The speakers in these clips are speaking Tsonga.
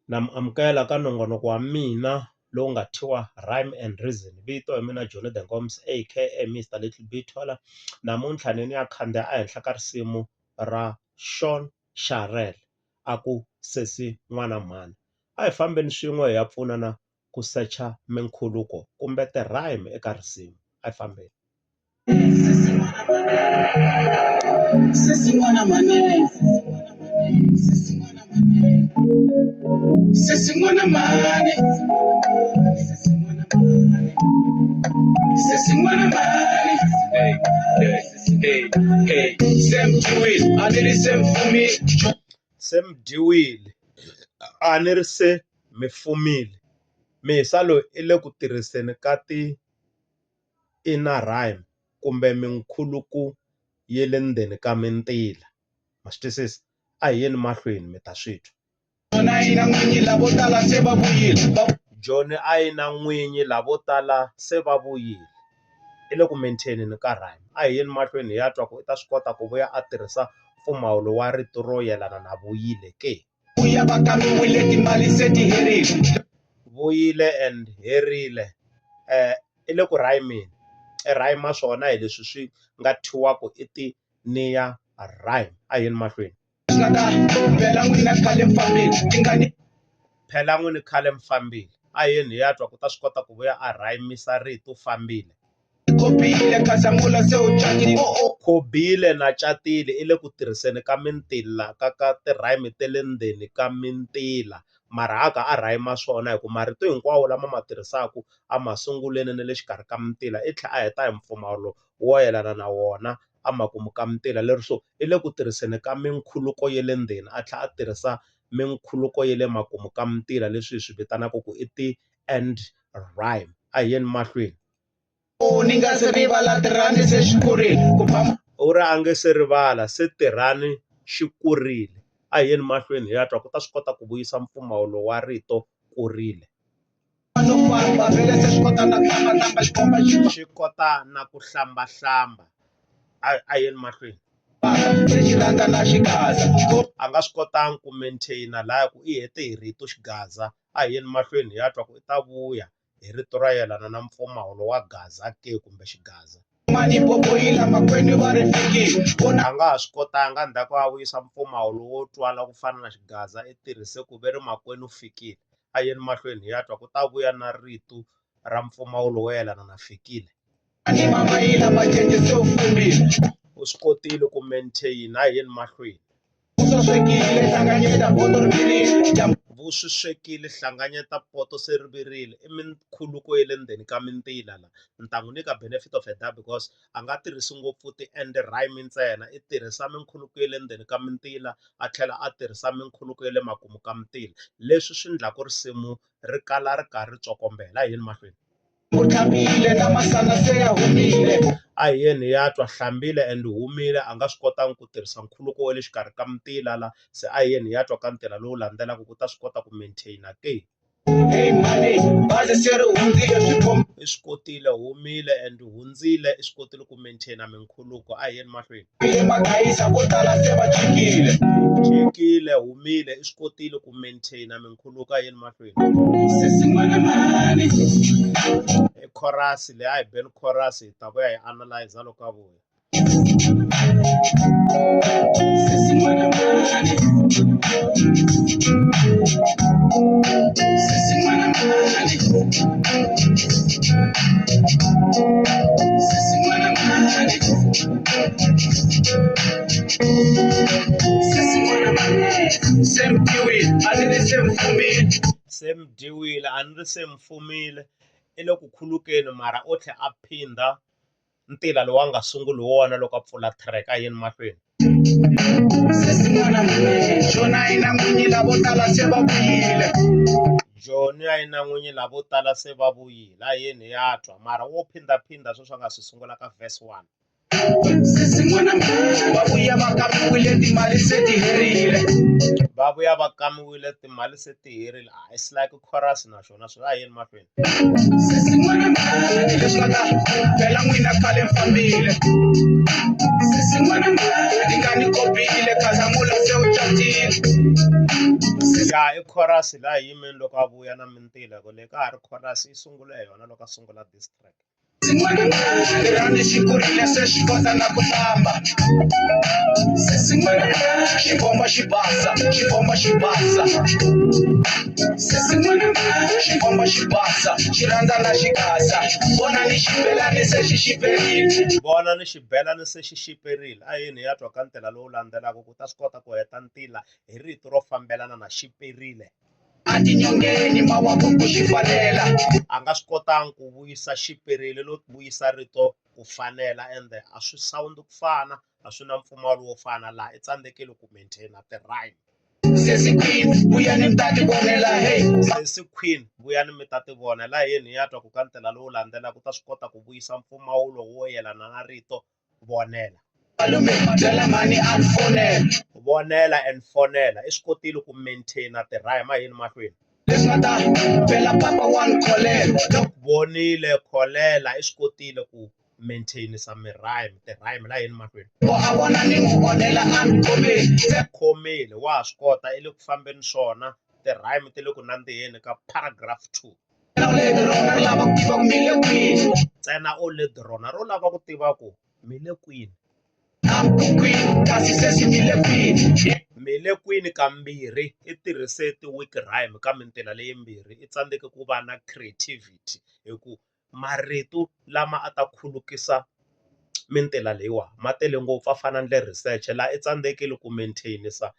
Na mi amukela ka nongonoko wa mina lowu nga thyiwa Rhyme and Reason. Vito hi mina Johnny the Ngoms aka Mr Little Bit Hola. Namuntlha ni ya khandziya ehenhla ka risimu ra Sean Sharrell a ku sesi n'wana mhani. A hi fambeni swin'we hi ya pfunana ku secha minkhuluko kumbe ti-rhyme eka risimu. A hi fambeni. Sesi n'wana mhani, sesi n'wana mhani, sesi n'wana mhani. Semdiwile, a ni ri se mfumile. Semdiwile, a ni ri se mi fumile. Mhisa loyi i le ku tirhiseni ka ti-inner rhyme kumbe minkhuluko ye le ndzeni ka mintila. Ma swi twisisa? A hi yeni mahlweni mi ta swi twa. Joni a yi na n'winyi lavo tala se va vuyile. Joni a yi na n'winyi lavo tala se va vuyile. I le ku maintain-eni ka rhyme. A hi yeni mahlweni hi ya twa ku i ta swi kota ku vuya a tirhisa mpfumawulo wa rito ro yelana na vuyile ke. Vuya va kamiwile timali se ti herile. Vuyile and herile. I le ku rhymeni. E rhyme swona hi leswi swi nga thyiwaku i ti-near rhyme. A hi yeni mahlweni. Phela n'wina khale mfambile. Phela n'wini khale mfambile. A hi yeni hi ya twa ku ta swi kota ku vuya a rhymisa rito fambile. Khobile Khazamula se u catile. Khobile na catile i le ku tirhiseni ka mintila ka ti-rhyme te le ndzeni ka mintila. Mara haka a rhyme swona hi ku marito hinkwawo lama ma tirhisaku a masunguleni na le xikarhi ka mintila i tlhela a heta hi mpfumawulo wo yelana na wona a makumu ka mintila. Leswo i le ku tirhiseni ka minkhuluko ye le ndzeni a tlhela a tirhisa minkhuluko ye le makumu ka mintila leswi hi swi vitanaka ku i ti-end rhyme. A hi yeni mahlweni. Ni nga se rivala tirhani se xi kurile. U ri a nge se rivala se tirhani xi kurile. A hi yeni mahlweni hi ya twa ku ta swi kota ku vuyisa mpfumawulo wa rito kurile. No famba vele se swi kota na ku hlamba xikomba Xi kota na ku hlamba. A hi yeni mahlweni. se xi rhandza na xigaza. A nga swi kotangi ku maintain-a laha ku i hete hi rito xigaza. A hi yeni mahlweni hi ya twa ku i ta vuya hi rito ra yelana na mpfumawulo wa gaza ke kumbe xigaza. Mani boboyila makwenu va ri fikile. A nga ha swi kotanga endzhaku a vuyisa mpfumawulo wo twala ku fana na xigaza i tirhise ku ve ri makwenu u fikile. A hi yeni mahlweni hi ya twa ku ta vuya na rito ra mpfumawulo wo yelana na fikile. Mani mamayila macece se u fumile. U swi kotile ku maintain. A hi yeni mahlweni. Swekile hlanganyeta poto ri virile. Vuswi swekile hlanganyeta poto se ri virile. I minkhuluko ye le ndzeni ka mintila la. Ni ta n'wi nyika benefit of a doubt because a nga tirhisi ngopfu ti-end rhyme ntsena. I tirhisa minkhuluko ye le ndzeni ka mintila a tlhela a tirhisa minkhuluko ye le makumu ka mintila. Leswi swi endlaku risimu ri kala ri karhi ri tsokombela. A hi yeni mahlweni. U hlambile na masana se ya humile. A hi yeni hi ya twa hlambile and humile a nga swi kotangi ku tirhisa nkhuluko wa le xikarhi ka mintila la. Se a hi yeni hi ya twa ka ntila lowu landzelaka ku ta swi kota ku maintain-a ke. Hey mani bazi se ri hundzile swikomba. I swi kotile humile and hundzile i swi kotile ku maintain-a minkhuluko. A hi yeni mahlweni. Magayisa vo tala se va chikile. Chikile humile i swi kotile ku maintain-a minkhuluko. A hi yeni mahlweni. Sesi n'wana mhani. I chorus leyi a hi beni chorus hi ta vuya hi analyze loko a vuya. Sesi n'wana mhani. Sesi n'wana mhani. Sesi n'wana mhani. Sesi n'wana mhani. Semdiwile a ni ri se mfumile. Semdiwile a ni ri se mfumile. I le ku khulukeni mara o tlhe a phinda ntila lowu a nga sunguli wona loko a pfula track. A hi yeni mahlweni. Sesi n'wana mhani. Joni a yi na n'winyi lavo tala se va vuyile. Joni a yi na n'winyi lavo tala se va vuyile. A hi yeni hi ya twa mara wo phindaphinda sweswo a nga swi sungula ka verse 1. Sesi n'wana mhani. Va vuya va kamiwile timali se ti herile. Va vuya va kamiwile timali se ti herile. It's like chorus na xona swi. A hi yeni mahlweni. Sesi n'wana mhani. Leswi nga ta phela n'wina khale mfambile. Sesi n'wana mhani. Nga ni kopile Khazamula se u catile. ya i chorus laha yimeni loko a vuya na mintila ku le ka ha ri chorus yi sungula hi yona loko a sungula diss track. Rani xi kurile se xi kota na ku hlamba. Xibomba xi basa, xibomba xi basa. Xibomba xi basa, xi rhandza na xi gasa. Vona ni xibelani se xi xiperile. Vona ni xibelani se xi xiperile. A yini hi ya twa ka ntila lowu landzelaka ku ta swi kota ku heta ntila hi rito ro fambelana na xiperile. A tinyongeni mawaku ku xi fanela. A nga swi kotangi ku vuyisa xiperile no vuyisa rito ku fanela ende a swi sound ku fana, a swi na mpfumawulo wo fana laha i tsandzekile ku maintain ti-rhyme. Sesi Queen, vuyani mi ta ti vonela hey. Sesi Queen, vuyani mi ta ti vonela. Hi yini hi ya twa ku ka ntila lowu landzelaka ta swi kota ku vuyisa mpfumawulo wo yelana na rito vonela. Malume byela mani a fonela. Vonela and fonela i swi kotile ku maintain ti-rhyme a yini mahlweni. Leswi nga ta bela papa one kholela. Vonile kholela i swi kotile ku maintainisa ti-rhyme laha yini mahlweni. A vona ni n'wi onhela a ni khomile. Khomile wa ha swi kota i le ku fambeni swona ti-rhyme ti le ku nandziheni ka paragraph 2. Lava ku tiva ku mi le kwini. Ntsena o led rona ro lava ku tiva ku mi le kwini. Kasi sesi mi le kwini. Mi le kwini kambirhi i tirhise ti-weak rhyme ka mintila leyimbirhi i tsandzeke ku va na creativity hi ku marito lama a ta khulukisa mintila leyiwa ma tele ngopfu a fana na le research laha i tsandzekile ku maintainisa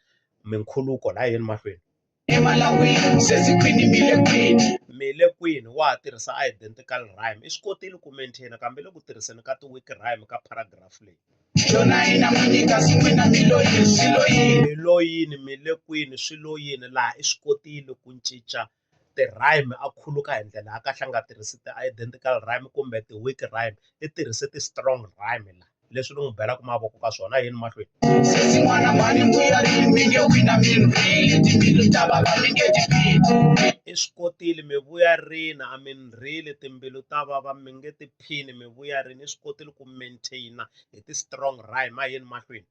minkhuluko laha yini mahlweni. Emalawini sesi kwini mi le kwini. Mi le kwini wa ha tirhisa identical rhyme i swi kotile ku maintain kambe le ku tirhiseni ka ti-weak rhyme ka paragraph leyi. Jona ina n'wini kasi n'wina mi loyini swi loyini. Mi loyini mi le kwini swi loyini laha i swi kotile ku cinca ti-rhyme a khuluka hi ndlela ya kahle a nga tirhisi ti-identical rhyme kumbe ti-weak rhyme i tirhise ti-strong rhyme laha leswi ni n'wi belaka mavoko ka swona yini mahlweni. Sesi n'wana mani mbuyarini mi nge wina mi rhile timbilu ta vava mi nge ti phini. I swi kotile mi vuya rina a mi rhile timbilu ta vava mi nge tiphini mi vuya rini i swi kotile ku maintaina hi ti-strong rhyme a yini mahlweni.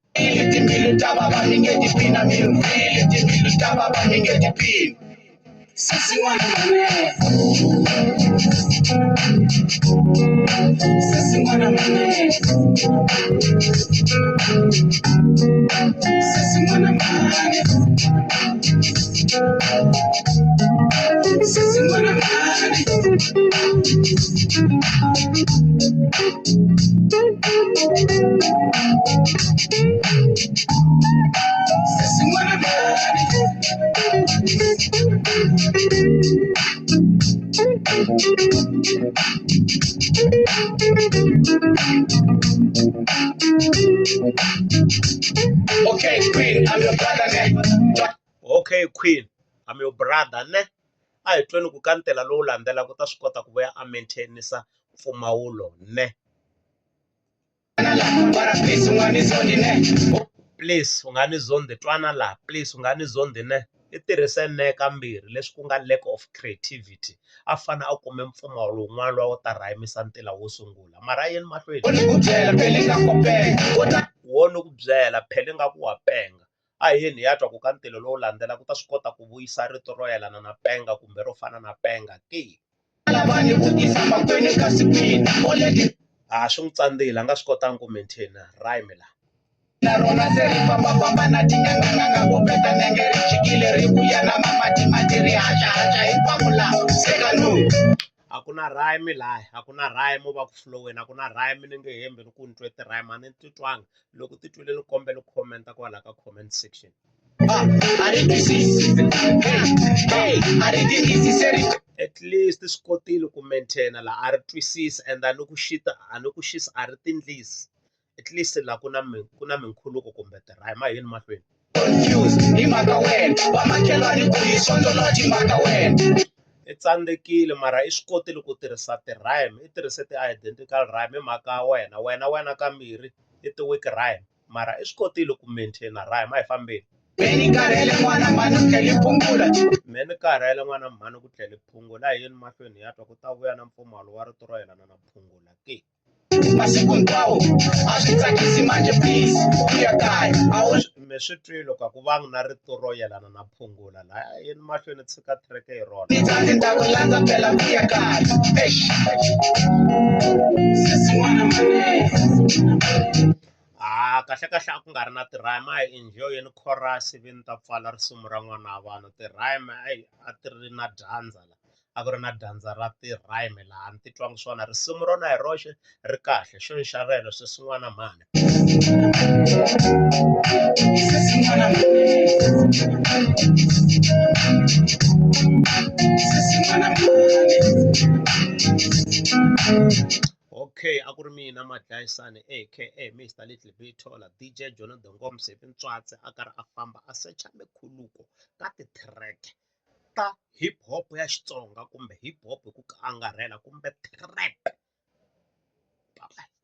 Timbilu ta vava mi nge ti phina mi rhile timbilu ta vava mi nge ti phini. Sesi n'wana mane. Sesi n'wana mane. Sesi n'wana mane. Sesi n'wana mane. Sesi n'wana mane. Okay, Queen, I'm your brother, ne? Okay, Queen, I'm your brother, ne? A hi tweni ku ka ntila lowu landzelaka ta swi kota ku vuya a maintainisa mpfumawulo, ne? Please u nga ni zondi twana laha please u nga ni zondi ne i tirhise ne kambirhi leswi ku nga lack of creativity a fane a kume mpfumawulo wun'wana lowu ta rhayimisa ntila wo sungula mara yini mahlweni wo ni ku byela phele nga ku wa penga a hi yini hi ya twa ku ka ntila lowu landzelaka ta swi kota ku vuyisa rito ro yelana na penga kumbe ro fana na penga ke a swi n'wi tsandzile a nga swi kotangi ku maintaina rhyme laha. Na rona se ri fambafamba na tinganganganga vo peta nenge ri chikile ri vuya na mamatimati ri haxahaxa hinkwako laha sekanu. A ku na rhyme laha a ku na rhyme va ku flowini a ku na rhyme ni nge hembi ni ku ni twe ti-rhyme a ni titwangi loko ti twile ni kombela ku commenta kwalaha ka comment section. A ri twisisi a ri twisisi ri At least swi kotile ku maintaina laha a ri twisisi and a ni ku xisa a ri tindlisi at least laha ku na minkhuluko kumbe ti-rhyme a yini mahlweni. confused hi mhaka wena vamakhelwani ku hi sondoloji mhaka wena. I tsandzekile mara i swi kotile ku tirhisa ti-rhyme i tirhise ti-identical rhyme hi mhaka wena kambirhi i ti-weak rhyme mara i swi kotile ku maintaina rhyme a hi fambeni. Me ni karhele n'wana mhani ku tlhela hi phungula. Me ni karhele n'wana mhani ku tlhela phungula hi yini mahlweni hi ya twa ku ta vuya na mpfumawulo wa rito ro yelana na phungula ke. masiku hinkwawo a swi tsakisi manje please vuya kaya a wu mi swi twile ka ku va na rito ro yelana na phungula laya yini mahlweni tshika threke hi rona ni tsandzi ta ku landza phela vuya kaya sesi n'wana mane kahlekahle a ku nga ri na tirhayime a hi enjoyeni chorus ivi ni ta pfala risimu ra n'wana wa vanhu tirhayime a ti ri na dyandza la a ku ri na dyandza ra tirhayime laha ni titwangi swona risimu rona hi roxe ri kahle xo nxarhelo sweswi n'wana mhani sesi n'wana mane sesi n'wana mane okay a ku ri mina madlayisani aka Mr Little Bitola DJ Jono the Ngomse Ntswatsi a karhi a famba a secha mikhuluko ka ti-track ta hip hop ya Xitsonga kumbe hip hop hi ku angarhela kumbe trap. Bye bye.